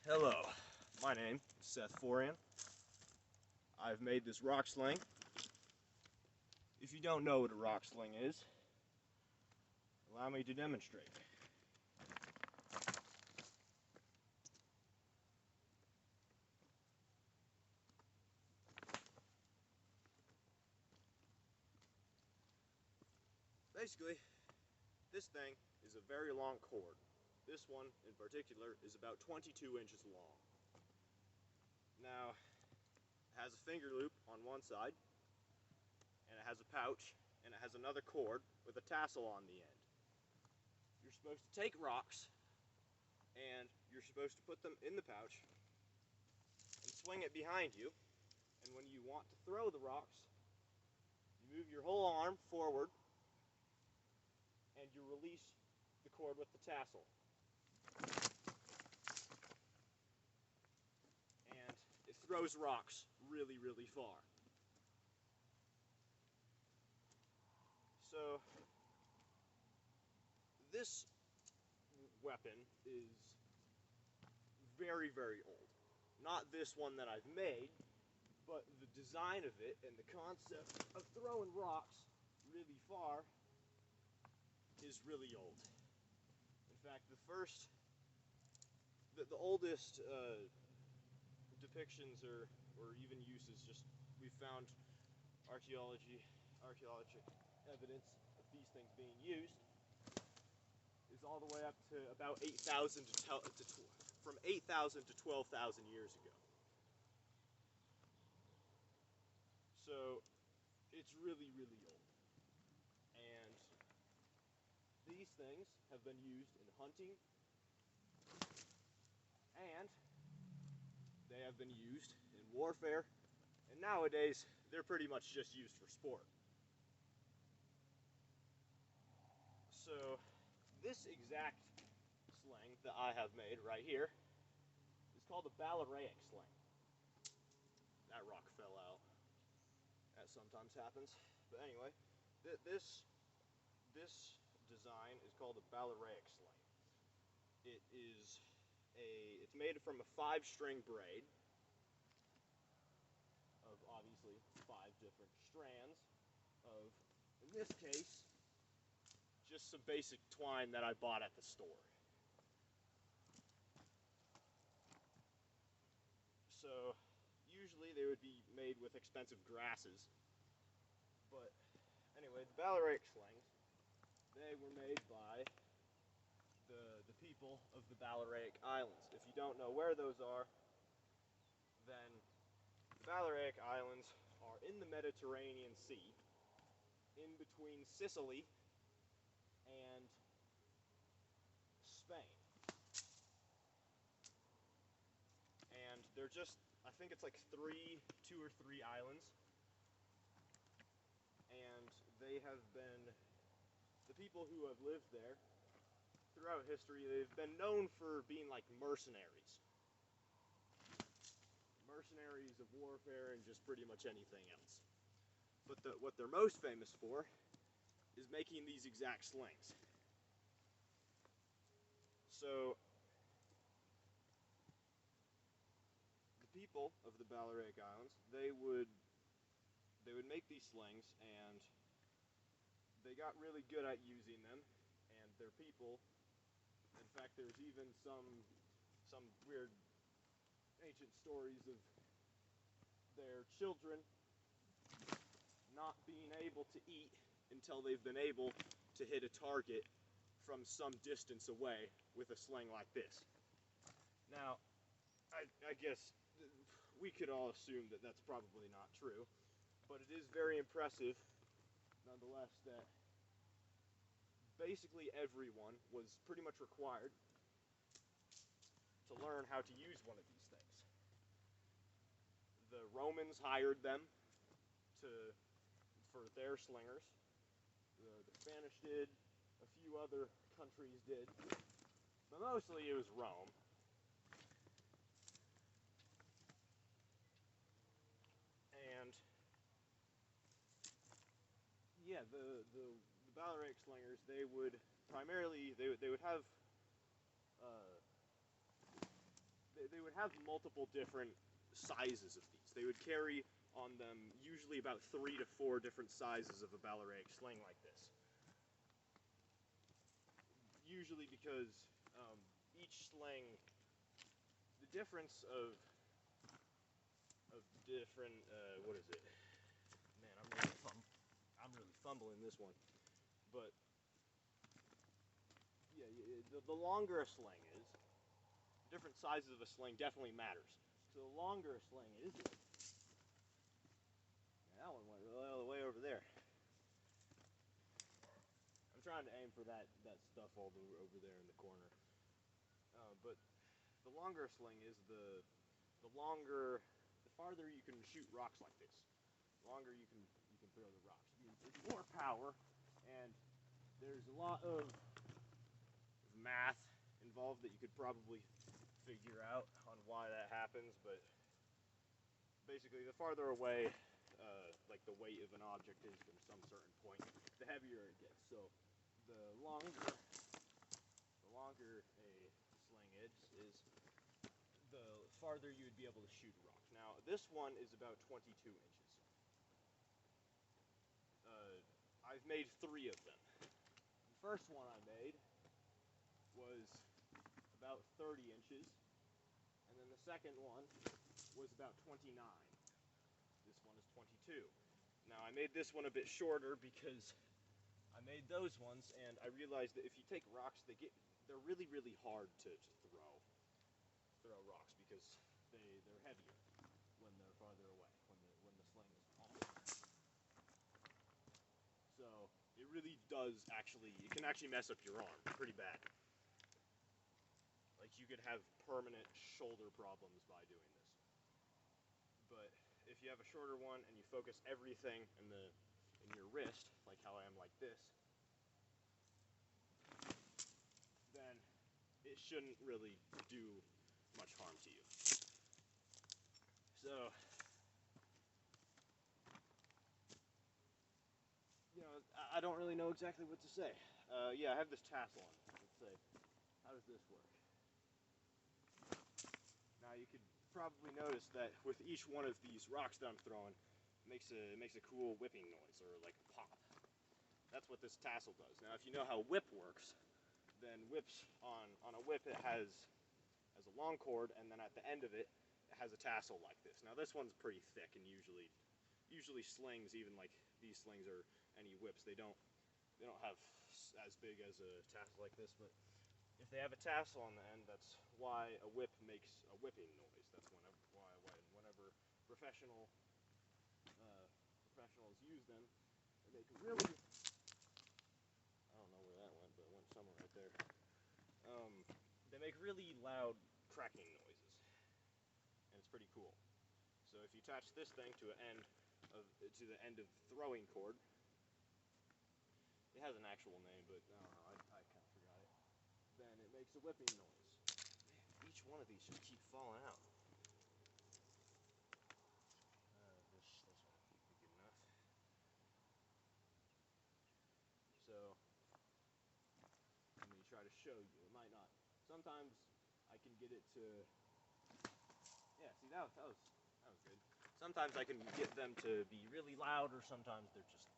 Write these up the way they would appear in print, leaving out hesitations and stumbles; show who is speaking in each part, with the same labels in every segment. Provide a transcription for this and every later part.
Speaker 1: Hello, my name is Seth Forian. I've made this rock sling. If you don't know what a rock sling is, allow me to demonstrate. Basically, this thing is a very long cord. This one in particular is about 22 inches long. Now, it has a finger loop on one side, and it has a pouch, and it has another cord with a tassel on the end. You're supposed to take rocks, and you're supposed to put them in the pouch and swing it behind you. And when you want to throw the rocks, you move your whole arm forward, and you release the cord with the tassel. And it throws rocks really, really far. So, this weapon is very, very old. Not this one that I've made, but the design of it and the concept of throwing rocks really far is really old. In fact, the oldest depictions or even uses, just we found archaeologic evidence of these things being used, is all the way up to about 8,000 from 8,000 to 12,000 years ago. So it's really, really old. And these things have been used in hunting, and they have been used in warfare, and nowadays they're pretty much just used for sport. So this exact sling that I have made right here is called a Balearic Sling. That rock fell out. That sometimes happens. But anyway, this design is called a Balearic Sling. It's made from a 5-string braid of obviously 5 different strands of, in this case, just some basic twine that I bought at the store. So usually they would be made with expensive grasses, but anyway, the Balearic slings, they were made by the people of the Balearic Islands. If you don't know where those are, then the Balearic Islands are in the Mediterranean Sea, in between Sicily and Spain. And they're just, I think it's like 2 or 3 islands. And they have been, the people who have lived there throughout history, they've been known for being like mercenaries. Mercenaries of warfare and just pretty much anything else. But what they're most famous for is making these exact slings. So the people of the Balearic Islands, they would make these slings, and they got really good at using them, and their people, in fact there's even some weird ancient stories of their children not being able to eat until they've been able to hit a target from some distance away with a sling like this. Now, I guess we could all assume that that's probably not true, but it is very impressive, nonetheless, that basically everyone was pretty much required to learn how to use one of these things. The Romans hired them for their slingers. The Spanish did, a few other countries did, but mostly it was Rome. And yeah, the Balearic slingers, they would primarily, they would have, they would have multiple different sizes of these. They would carry on them usually about 3 to 4 different sizes of a Balearic Sling like this. Usually because each sling, the difference of different, what is it? Man, I'm really fumbling this one. But yeah, the longer a sling is, different sizes of a sling definitely matters. So the longer a sling is, that one went all the way over there. I'm trying to aim for that stuff over there in the corner. But the longer a sling is, the farther you can shoot rocks like this. The longer you can throw the rocks. It's more power, and there's a lot of math involved that you could probably figure out on why that happens, but basically the farther away like the weight of an object is from some certain point, the heavier it gets. So the longer a sling is, the farther you would be able to shoot a rock. Now this one is about 22 inches. I've made 3 of them. The first one I made was about 30 inches, and then the second one was about 29. This one is 22. Now I made this one a bit shorter because I made those ones, and I realized that if you take rocks, they're really, really hard to throw rocks because they're heavier when they're farther away, when the sling is off. So it really does it can actually mess up your arm pretty bad. Like you could have permanent shoulder problems by doing this. But if you have a shorter one and you focus everything in your wrist, like how I am like this, then it shouldn't really do much harm to you. So, I don't really know exactly what to say. Yeah, I have this tassel on. Let's say, how does this work? Now you could probably notice that with each one of these rocks that I'm throwing, it makes a cool whipping noise, or like a pop. That's what this tassel does. Now if you know how whip works, then whips on a whip, it has a long cord, and then at the end of it, it has a tassel like this. Now this one's pretty thick, and usually slings, even like these slings or any whips, they don't have as big as a tassel like this, but if they have a tassel on the end, that's why a whip makes a whipping noise. That's whenever professionals use them, they make really, I don't know where that went, but it went somewhere right there. They make really loud cracking noises, and it's pretty cool. So if you attach this thing to the end of the throwing cord, it has an actual name, but I don't know, I kind of forgot it. Then it makes a whipping noise. Man, each one of these just keep falling out. This one would be good enough. So let me try to show you. It might not. Sometimes I can get it to. Yeah, see that was good. Sometimes I can get them to be really loud, or sometimes they're just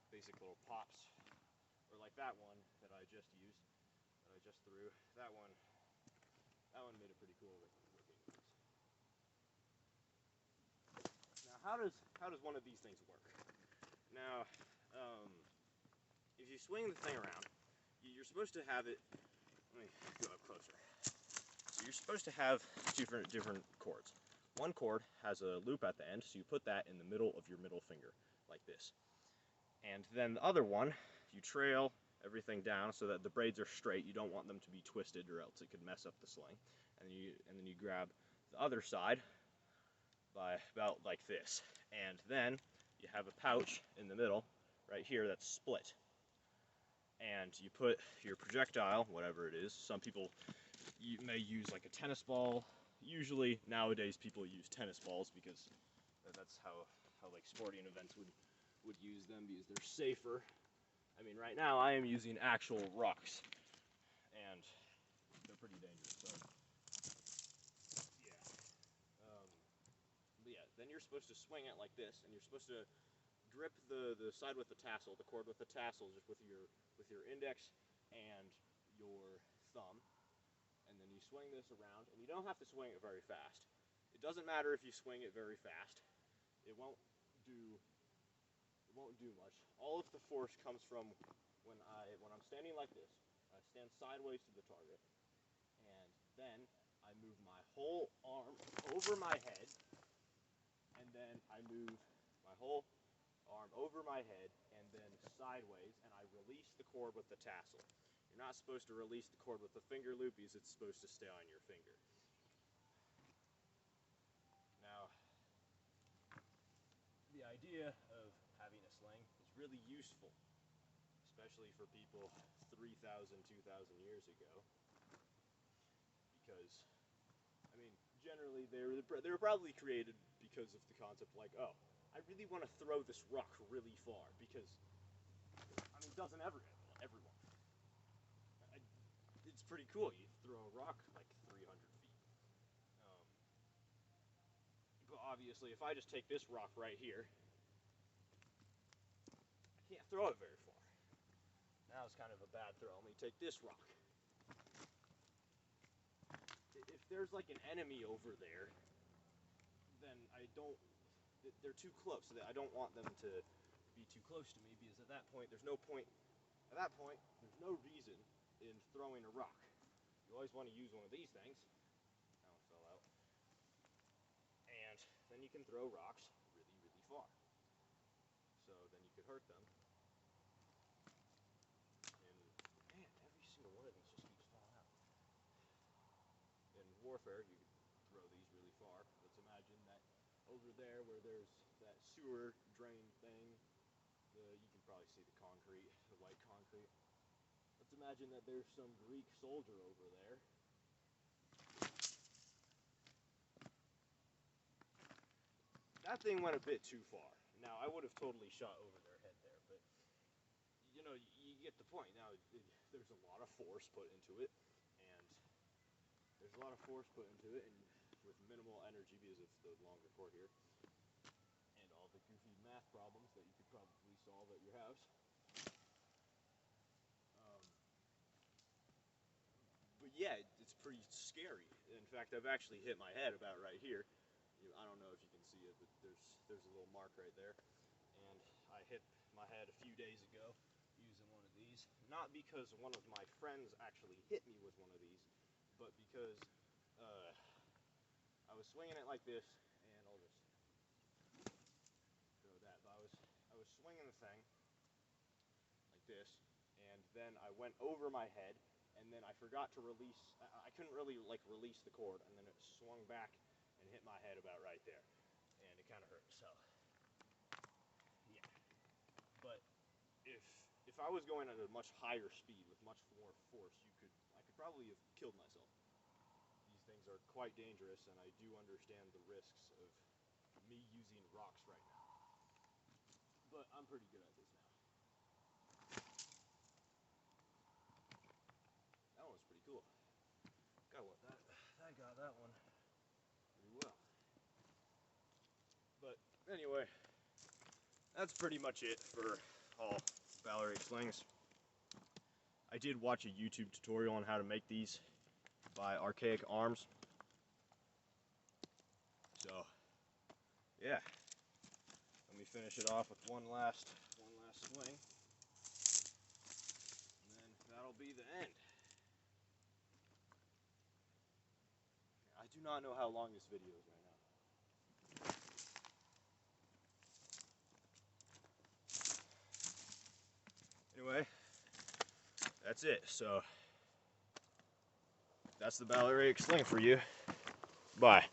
Speaker 1: basic little pops. Or like that one that I just used, that I just threw. That one made a pretty cool whipping noise. Now, how does one of these things work? Now, if you swing the thing around, you're supposed to have it. Let me go up closer. So you're supposed to have different cords. One cord has a loop at the end, so you put that in the middle of your middle finger, like this. And then the other one, you trail everything down so that the braids are straight. You don't want them to be twisted, or else it could mess up the sling. And then you grab the other side by about like this. And then you have a pouch in the middle, right here, that's split. And you put your projectile, whatever it is. Some people may use like a tennis ball. Usually nowadays people use tennis balls because that's how like sporting events would use them, because they're safer. I mean, right now I am using actual rocks, and they're pretty dangerous. So yeah, then you're supposed to swing it like this, and you're supposed to grip the side with the tassel, the cord with the tassel, just with your index and your thumb, and then you swing this around, and you don't have to swing it very fast. It doesn't matter if you swing it very fast. It won't do much. All of the force comes from when I'm standing like this. I stand sideways to the target, and then I move my whole arm over my head, and then I move my whole arm over my head and then sideways, and I release the cord with the tassel. You're not supposed to release the cord with the finger loop because it's supposed to stay on your finger. Now, the idea of having a sling is really useful, especially for people 3,000, 2,000 years ago, because, I mean, generally they were probably created because of the concept like, oh, I really want to throw this rock really far, because, I mean, doesn't everyone? It's pretty cool. You throw a rock like 300 feet. But obviously, if I just take this rock right here, I can't throw it very far. Now it's kind of a bad throw. Let me take this rock. If there's like an enemy over there, then they're too close. I don't want them to be too close to me, because at that point, there's no reason in throwing a rock. You always want to use one of these things. That one fell out. And then you can throw rocks really, really far. So then you could hurt them. And man, every single one of these just keeps falling out. In warfare, you could throw these really far. Let's imagine that over there where there's that sewer drain thing, you can probably see the concrete, the white concrete. Let's imagine that there's some Greek soldier over there. That thing went a bit too far. Now, I would have totally shot over their head there, but, you know, you get the point. Now, there's a lot of force put into it, and with minimal energy because of the longer cord here, and all the goofy math problems that you could probably solve at your house. But yeah, it's pretty scary. In fact, I've actually hit my head about right here. I don't know if you can see it, but there's a little mark right there. And I hit my head a few days ago using one of these. Not because one of my friends actually hit me with one of these, but because I was swinging it like this, and I'll just throw that. But I was swinging the thing like this, and then I went over my head, and then I forgot to release. I couldn't really like release the cord, and then it swung back and hit my head about right there, and it kind of hurt. So yeah, but if I was going at a much higher speed with much more force, I could probably have killed myself. These things are quite dangerous, and I do understand the risks of me using rocks right now. But I'm pretty good at this now. That one was pretty cool. I got that one pretty well. But anyway, that's pretty much it for all Balearic Slings. I did watch a YouTube tutorial on how to make these by Archaic Arms. So, yeah. Let me finish it off with one last swing. And then that'll be the end. I do not know how long this video is right now. Anyway, that's it. So, that's the Balearic Sling for you. Bye.